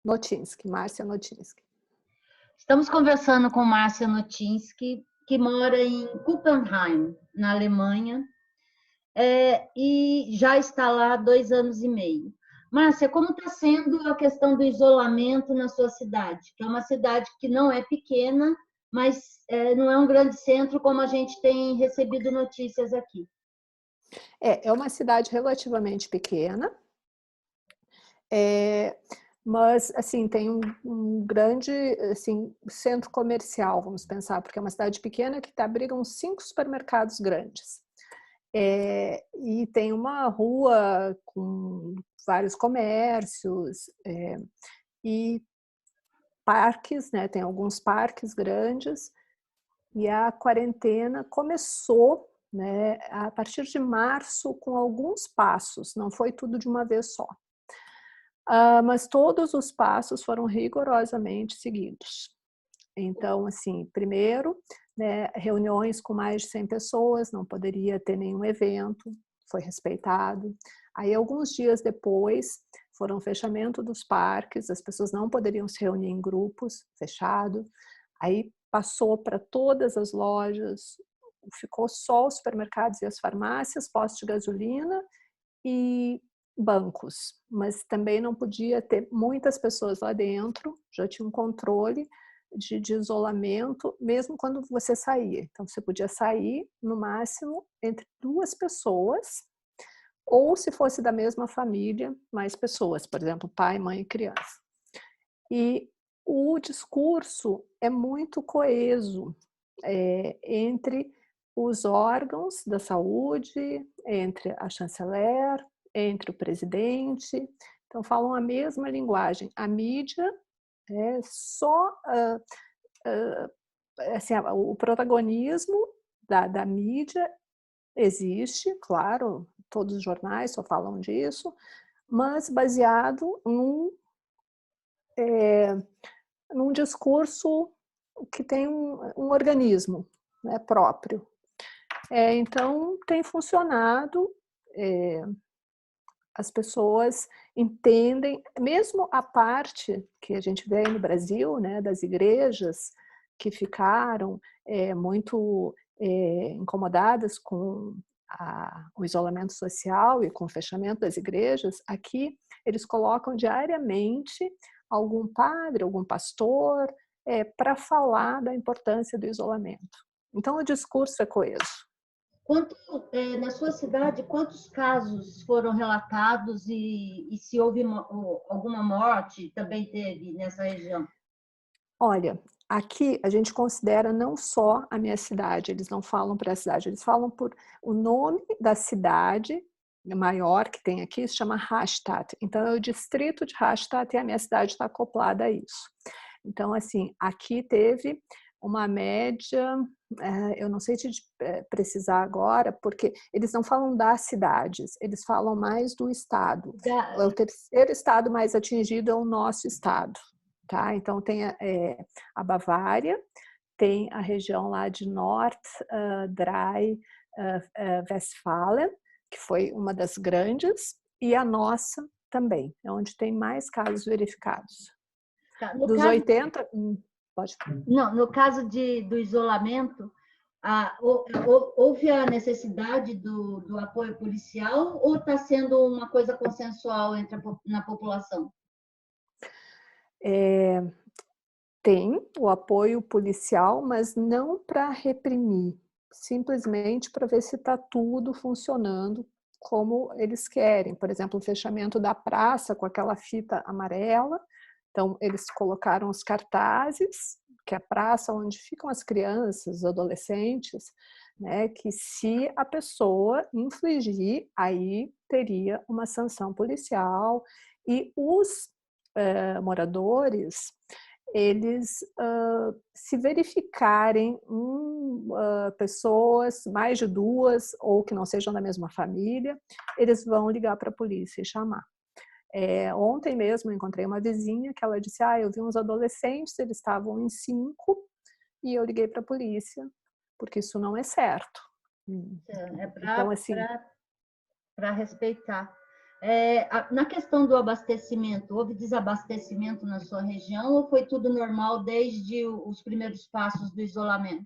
Notinski, Márcia Notinski. Estamos conversando com Márcia Notinski, que mora em Kuppenheim, na Alemanha, e já está lá há 2 anos e meio. Márcia, como está sendo a questão do isolamento na sua cidade? Que é uma cidade que não é pequena, mas não é um grande centro como a gente tem recebido notícias aqui. É uma cidade relativamente pequena, mas assim, tem um grande assim, centro comercial, vamos pensar, porque é uma cidade pequena que abriga uns 5 supermercados grandes. E tem uma rua com vários comércios e parques, né? Tem alguns parques grandes, e a quarentena começou, né, a partir de março com alguns passos, não foi tudo de uma vez só. Mas todos os passos foram rigorosamente seguidos. Então, assim, primeiro, né, reuniões com mais de 100 pessoas, não poderia ter nenhum evento, foi respeitado. Aí, alguns dias depois, foram fechamento dos parques, as pessoas não poderiam se reunir em grupos, fechado. Aí, passou para todas as lojas, ficou só os supermercados e as farmácias, postos de gasolina e bancos, mas também não podia ter muitas pessoas lá dentro, já tinha um controle de isolamento, mesmo quando você saía. Então, você podia sair, no máximo, entre 2 pessoas, ou se fosse da mesma família, mais pessoas, por exemplo, pai, mãe e criança. E o discurso é muito coeso entre os órgãos da saúde, entre a chanceler, entre o presidente. Então, falam a mesma linguagem. A mídia é só assim, o protagonismo da mídia existe, claro, todos os jornais só falam disso, mas baseado num discurso que tem um organismo, né, próprio. Então, tem funcionado, as pessoas entendem, mesmo a parte que a gente vê aí no Brasil, né, das igrejas que ficaram muito incomodadas com o isolamento social e com o fechamento das igrejas, aqui eles colocam diariamente algum padre, algum pastor, para falar da importância do isolamento. Então, o discurso é coeso. Na sua cidade, quantos casos foram relatados e se houve alguma morte também teve nessa região? Olha, aqui a gente considera não só a minha cidade, eles não falam para a cidade, eles falam por o nome da cidade maior que tem aqui, se chama Rastatt. Então, é o distrito de Rastatt e a minha cidade está acoplada a isso. Então, assim, aqui teve uma média, eu não sei te precisar agora, porque eles não falam das cidades, eles falam mais do estado. O terceiro estado mais atingido é o nosso estado. Tá? Então, tem a Bavária, tem a região lá de Nordrhein-Westfalen, que foi uma das grandes, e a nossa também, é onde tem mais casos verificados. Tá, dos 80... Pode falar. Não, no caso do isolamento, houve a necessidade do apoio policial ou está sendo uma coisa consensual na população? Tem o apoio policial, mas não para reprimir, simplesmente para ver se está tudo funcionando como eles querem. Por exemplo, o fechamento da praça com aquela fita amarela. Então, eles colocaram os cartazes, que é a praça onde ficam as crianças, os adolescentes, né, que se a pessoa infligir, aí teria uma sanção policial. E os moradores, eles, se verificarem pessoas, mais de 2, ou que não sejam da mesma família, eles vão ligar para a polícia e chamar. Ontem mesmo eu encontrei uma vizinha que ela disse, eu vi uns adolescentes, eles estavam em 5, e eu liguei para a polícia, porque isso não é certo. É Então, assim, para respeitar. Na questão do abastecimento, houve desabastecimento na sua região ou foi tudo normal desde os primeiros passos do isolamento?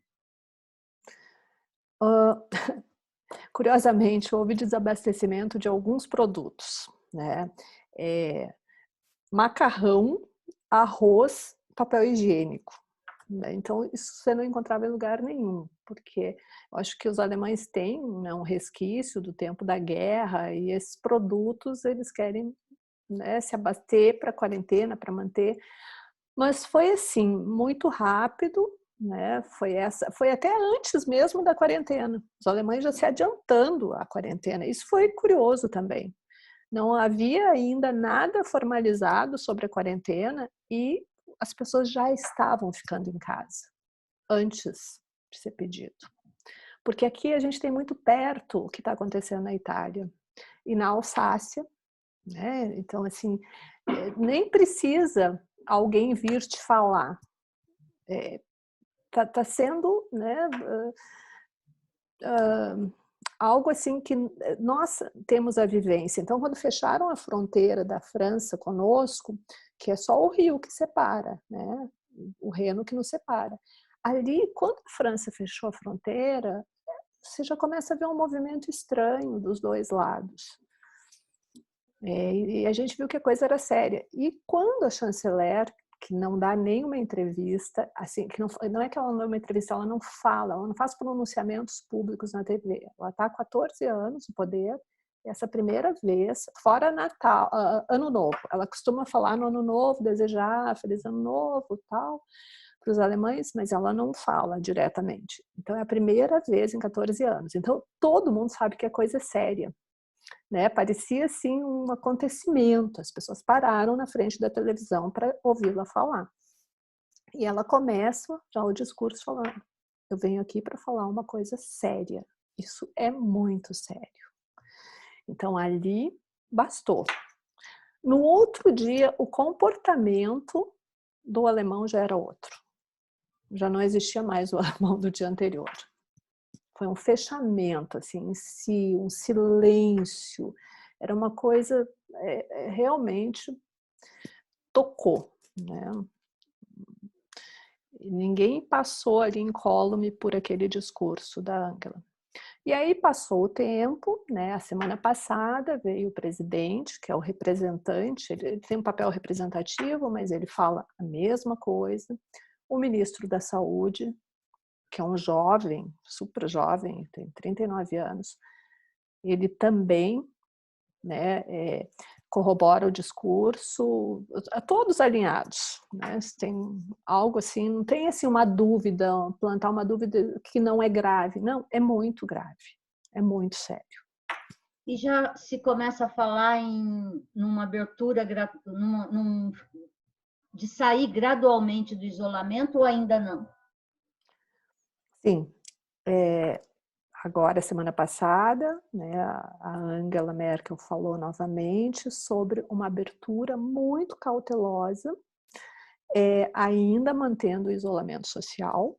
Curiosamente, houve desabastecimento de alguns produtos, né? Macarrão, arroz, papel higiênico, né? Então, isso você não encontrava em lugar nenhum, porque eu acho que os alemães têm, né, um resquício do tempo da guerra e esses produtos eles querem, né, se abater para a quarentena, para manter. Mas foi assim, muito rápido, né? Foi até antes mesmo da quarentena. Os alemães já se adiantando à quarentena. Isso foi curioso também. Não havia ainda nada formalizado sobre a quarentena e as pessoas já estavam ficando em casa antes de ser pedido. Porque aqui a gente tem muito perto o que está acontecendo na Itália e na Alsácia, né? Então, assim, nem precisa alguém vir te falar. Tá sendo, né, algo assim que nós temos a vivência. Então, quando fecharam a fronteira da França conosco, que é só o rio que separa, né, o Reno que nos separa. Ali, quando a França fechou a fronteira, você já começa a ver um movimento estranho dos dois lados. E a gente viu que a coisa era séria. E quando a chanceler, que não dá nenhuma entrevista, assim, que não é que ela não dá uma entrevista, ela não fala, ela não faz pronunciamentos públicos na TV. Ela está há 14 anos no poder, e essa primeira vez, fora Natal, Ano Novo, ela costuma falar no Ano Novo, desejar Feliz Ano Novo, tal, para os alemães, mas ela não fala diretamente. Então é a primeira vez em 14 anos. Então todo mundo sabe que a coisa é séria. Né? Parecia assim um acontecimento, as pessoas pararam na frente da televisão para ouvi-la falar. E ela começa já o discurso falando: eu venho aqui para falar uma coisa séria, isso é muito sério. Então ali bastou. No outro dia, o comportamento do alemão já era outro. Já não existia mais o alemão do dia anterior. Foi um fechamento, assim, em si, um silêncio. Era uma coisa, realmente tocou, né? E ninguém passou ali incólume por aquele discurso da Angela. E aí passou o tempo, né? A semana passada veio o presidente, que é o representante, ele tem um papel representativo, mas ele fala a mesma coisa. O ministro da Saúde, que é um jovem, super jovem, tem 39 anos, ele também, né, corrobora o discurso, todos alinhados, né? Tem algo assim, não tem assim uma dúvida, plantar uma dúvida que não é grave, não, é muito grave, é muito sério. E já se começa a falar numa abertura, de sair gradualmente do isolamento ou ainda não? Sim, agora, semana passada, né, a Angela Merkel falou novamente sobre uma abertura muito cautelosa, ainda mantendo o isolamento social,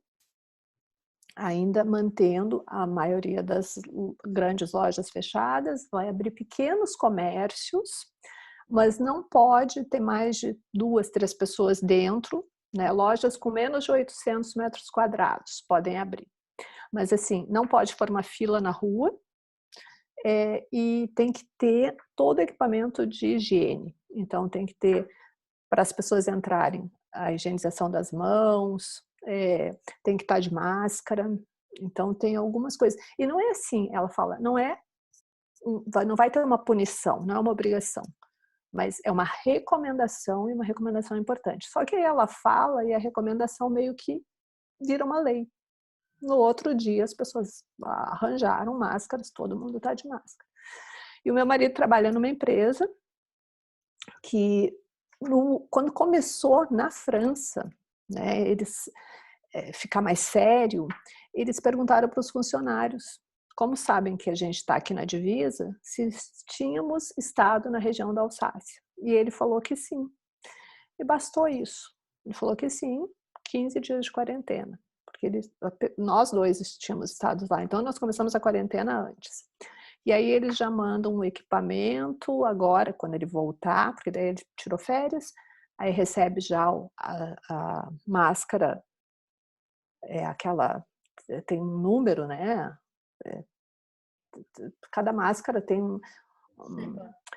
ainda mantendo a maioria das grandes lojas fechadas, vai abrir pequenos comércios, mas não pode ter mais de 2, 3 pessoas dentro, né? Lojas com menos de 800 metros quadrados podem abrir. Mas assim, não pode formar fila na rua, e tem que ter todo o equipamento de higiene. Então tem que ter, para as pessoas entrarem, a higienização das mãos, tem que estar de máscara. Então tem algumas coisas. E não é assim, ela fala, não vai ter uma punição, não é uma obrigação, mas é uma recomendação, e uma recomendação importante. Só que aí ela fala e a recomendação meio que vira uma lei. No outro dia as pessoas arranjaram máscaras, todo mundo está de máscara. E o meu marido trabalha numa empresa que, quando começou na França, né, eles ficar mais sério, eles perguntaram para os funcionários: como sabem que a gente está aqui na divisa, se tínhamos estado na região da Alsácia. E ele falou que sim. E bastou isso. Ele falou que sim, 15 dias de quarentena. Porque nós dois tínhamos estado lá. Então, nós começamos a quarentena antes. E aí eles já mandam um equipamento agora, quando ele voltar, porque daí ele tirou férias, aí recebe já a máscara, aquela, tem um número, né? Cada máscara tem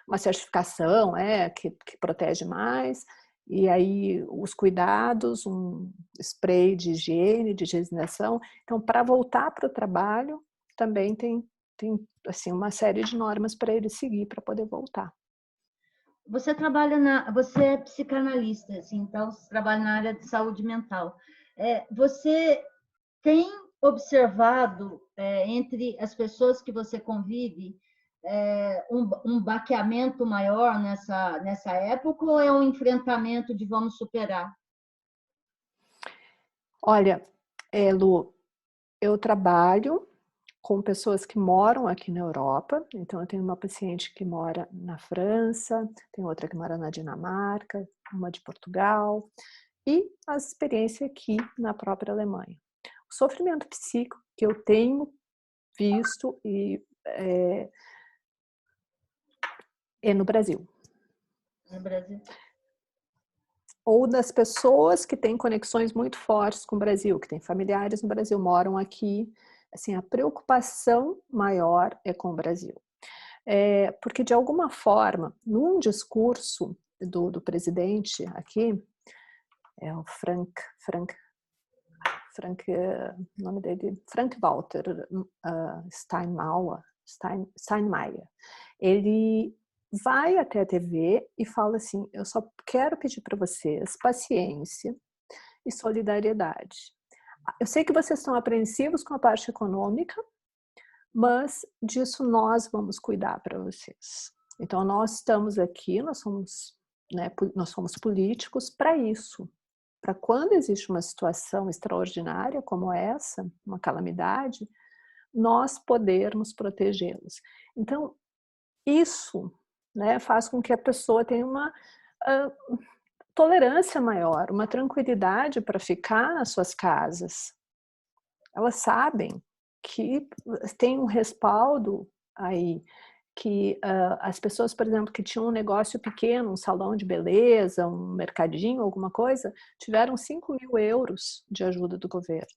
uma certificação que protege mais, e aí os cuidados, um spray de higiene, de higienização. Então, para voltar para o trabalho, também tem assim, uma série de normas para ele seguir para poder voltar. Você é psicanalista, assim, então você trabalha na área de saúde mental. Você tem observado entre as pessoas que você convive um baqueamento maior nessa época ou é um enfrentamento de vamos superar? Olha, Lu, eu trabalho com pessoas que moram aqui na Europa, então eu tenho uma paciente que mora na França, tem outra que mora na Dinamarca, uma de Portugal, e a experiência aqui na própria Alemanha. O sofrimento psíquico que eu tenho visto é no Brasil. No Brasil. Ou das pessoas que têm conexões muito fortes com o Brasil, que têm familiares no Brasil, moram aqui. Assim, a preocupação maior é com o Brasil. Porque, de alguma forma, num discurso do presidente aqui, o o nome dele, Frank-Walter Steinmeier, ele vai até a TV e fala assim: eu só quero pedir para vocês paciência e solidariedade. Eu sei que vocês estão apreensivos com a parte econômica, mas disso nós vamos cuidar para vocês. Então nós estamos aqui, nós somos políticos para isso, para quando existe uma situação extraordinária como essa, uma calamidade, nós podermos protegê-los. Então isso, né, faz com que a pessoa tenha uma tolerância maior, uma tranquilidade para ficar nas suas casas. Elas sabem que tem um respaldo aí, que as pessoas, por exemplo, que tinham um negócio pequeno, um salão de beleza, um mercadinho, alguma coisa, tiveram 5.000 euros de ajuda do governo.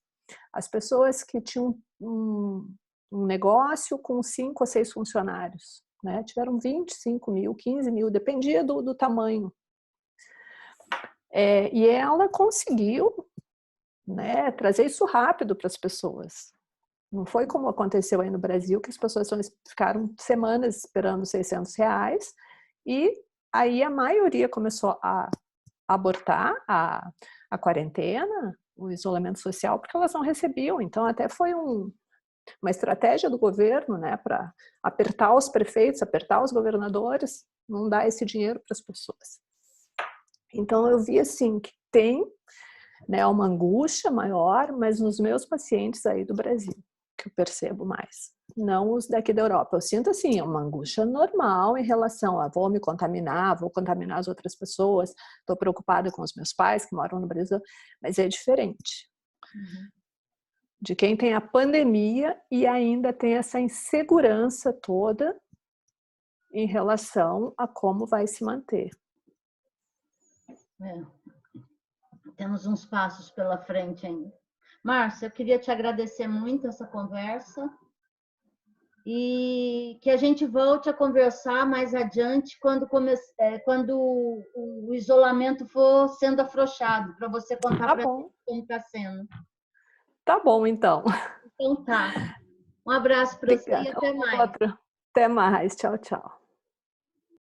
As pessoas que tinham um negócio com 5 ou 6 funcionários, né, tiveram 25.000, 15.000, dependia do tamanho. E ela conseguiu, né, trazer isso rápido para as pessoas. Não foi como aconteceu aí no Brasil, que as pessoas ficaram semanas esperando R$600 e aí a maioria começou a abortar a quarentena, o isolamento social, porque elas não recebiam. Então até foi uma estratégia do governo, né, para apertar os prefeitos, apertar os governadores, não dar esse dinheiro para as pessoas. Então eu vi assim que tem, né, uma angústia maior, mas nos meus pacientes aí do Brasil, que eu percebo mais, não os daqui da Europa. Eu sinto assim, uma angústia normal em relação a vou me contaminar, vou contaminar as outras pessoas, estou preocupada com os meus pais que moram no Brasil, mas é diferente. De quem tem a pandemia e ainda tem essa insegurança toda em relação a como vai se manter. Temos uns passos pela frente ainda. Márcia, eu queria te agradecer muito essa conversa e que a gente volte a conversar mais adiante quando o isolamento for sendo afrouxado, para você contar para mim como está sendo. Tá bom, então. Então tá. Um abraço para você e até mais. Até mais. Tchau, tchau.